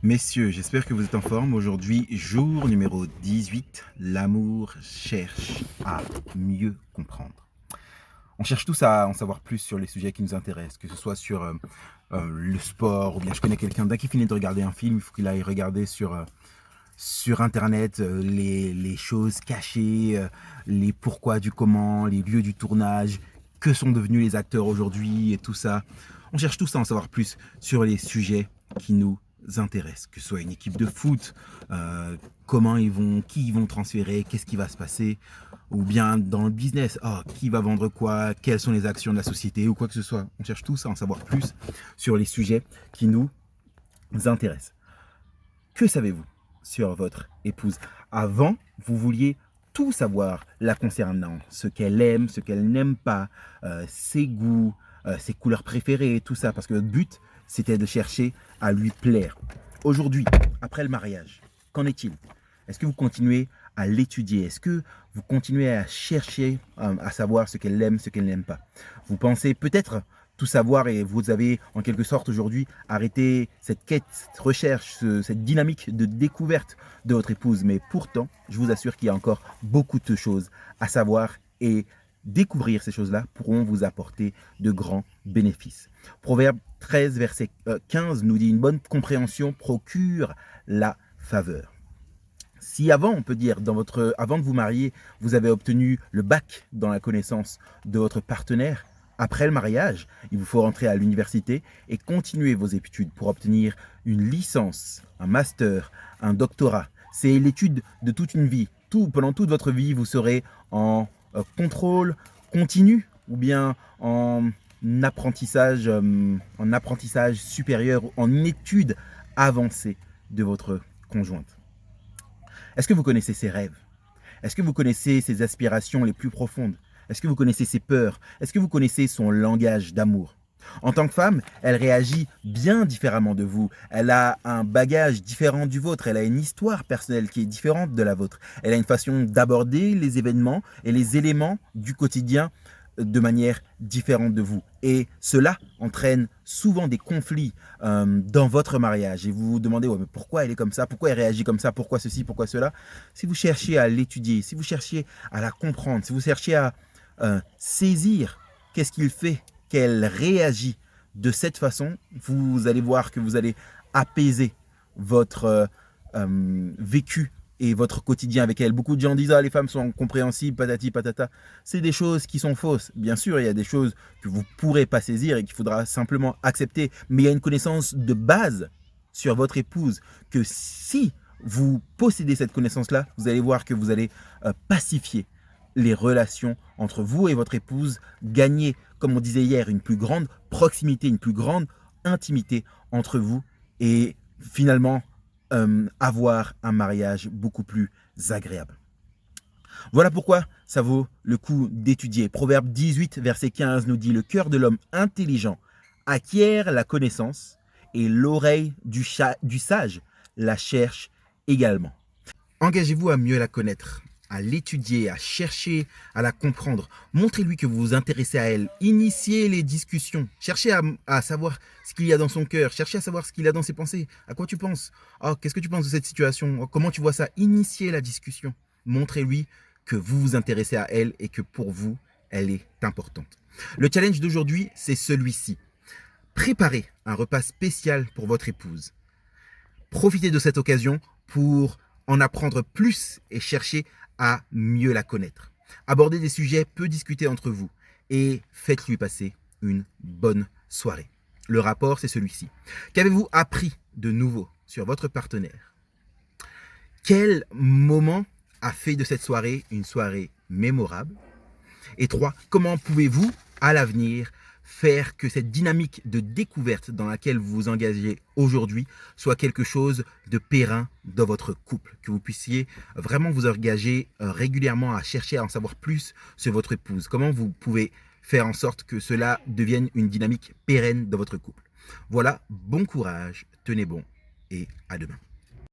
Messieurs, j'espère que vous êtes en forme. Aujourd'hui, jour numéro 18, l'amour cherche à mieux comprendre. On cherche tous à en savoir plus sur les sujets qui nous intéressent, que ce soit sur le sport, ou bien je connais quelqu'un, dès qu'il finit de regarder un film, il faut qu'il aille regarder sur Internet les choses cachées, les pourquoi du comment, les lieux du tournage, que sont devenus les acteurs aujourd'hui et tout ça. On cherche tous à en savoir plus sur les sujets qui nous intéressent, que ce soit une équipe de foot, qui ils vont transférer, qu'est-ce qui va se passer, ou bien dans le business, qui va vendre quoi, quelles sont les actions de la société ou quoi que ce soit. On cherche tous à en savoir plus sur les sujets qui nous intéressent. Que savez-vous sur votre épouse? Avant, vous vouliez tout savoir la concernant, ce qu'elle aime, ce qu'elle n'aime pas, ses goûts, ses couleurs préférées, tout ça, parce que votre but, c'était de chercher à lui plaire. Aujourd'hui, après le mariage, qu'en est-il? Est-ce que vous continuez à l'étudier? Est-ce que vous continuez à chercher à savoir ce qu'elle aime, ce qu'elle n'aime pas? Vous pensez peut-être tout savoir et vous avez en quelque sorte aujourd'hui arrêté cette quête, cette recherche, cette dynamique de découverte de votre épouse. Mais pourtant, je vous assure qu'il y a encore beaucoup de choses à savoir et découvrir ces choses-là pourront vous apporter de grands bénéfices. Proverbe 13, verset 15 nous dit: une bonne compréhension procure la faveur. Si avant, on peut dire, avant de vous marier, vous avez obtenu le bac dans la connaissance de votre partenaire, après le mariage, il vous faut rentrer à l'université et continuer vos études pour obtenir une licence, un master, un doctorat. C'est l'étude de toute une vie. Pendant toute votre vie, vous serez en contrôle continu ou bien en apprentissage supérieur, en étude avancée de votre conjointe. Est-ce que vous connaissez ses rêves? Est-ce que vous connaissez ses aspirations les plus profondes? Est-ce que vous connaissez ses peurs? Est-ce que vous connaissez son langage d'amour? En tant que femme, elle réagit bien différemment de vous. Elle a un bagage différent du vôtre. Elle a une histoire personnelle qui est différente de la vôtre. Elle a une façon d'aborder les événements et les éléments du quotidien de manière différente de vous. Et cela entraîne souvent des conflits dans votre mariage. Et vous vous demandez, ouais, mais pourquoi elle est comme ça? Pourquoi elle réagit comme ça? Pourquoi ceci? Pourquoi cela? Si vous cherchez à l'étudier, si vous cherchez à la comprendre, si vous cherchez à saisir qu'est-ce qu'il fait qu'elle réagit de cette façon, vous allez voir que vous allez apaiser votre vécu et votre quotidien avec elle. Beaucoup de gens disent: ah, les femmes sont incompréhensibles, patati patata. C'est des choses qui sont fausses. Bien sûr, il y a des choses que vous ne pourrez pas saisir et qu'il faudra simplement accepter. Mais il y a une connaissance de base sur votre épouse que si vous possédez cette connaissance-là, vous allez voir que vous allez pacifier les relations entre vous et votre épouse, gagner, comme on disait hier, une plus grande proximité, une plus grande intimité entre vous et finalement avoir un mariage beaucoup plus agréable. Voilà pourquoi ça vaut le coup d'étudier. Proverbe 18, verset 15 nous dit: le cœur de l'homme intelligent acquiert la connaissance et l'oreille du sage la cherche également. Engagez-vous à mieux la connaître, à l'étudier, à chercher à la comprendre. Montrez-lui que vous vous intéressez à elle. Initiez les discussions. Cherchez à savoir ce qu'il y a dans son cœur. Cherchez à savoir ce qu'il y a dans ses pensées. À quoi tu penses? Qu'est-ce que tu penses de cette situation? Comment tu vois ça? Initiez la discussion. Montrez-lui que vous vous intéressez à elle et que pour vous, elle est importante. Le challenge d'aujourd'hui, c'est celui-ci. Préparez un repas spécial pour votre épouse. Profitez de cette occasion pour en apprendre plus et chercher à mieux la connaître. Abordez des sujets peu discutés entre vous et faites-lui passer une bonne soirée. Le rapport, c'est celui-ci. Qu'avez-vous appris de nouveau sur votre partenaire? Quel moment a fait de cette soirée une soirée mémorable? Et 3, comment pouvez-vous, à l'avenir, faire que cette dynamique de découverte dans laquelle vous vous engagez aujourd'hui soit quelque chose de périn dans votre couple, que vous puissiez vraiment vous engager régulièrement à chercher à en savoir plus sur votre épouse. Comment vous pouvez faire en sorte que cela devienne une dynamique pérenne dans votre couple. Voilà, bon courage, tenez bon et à demain.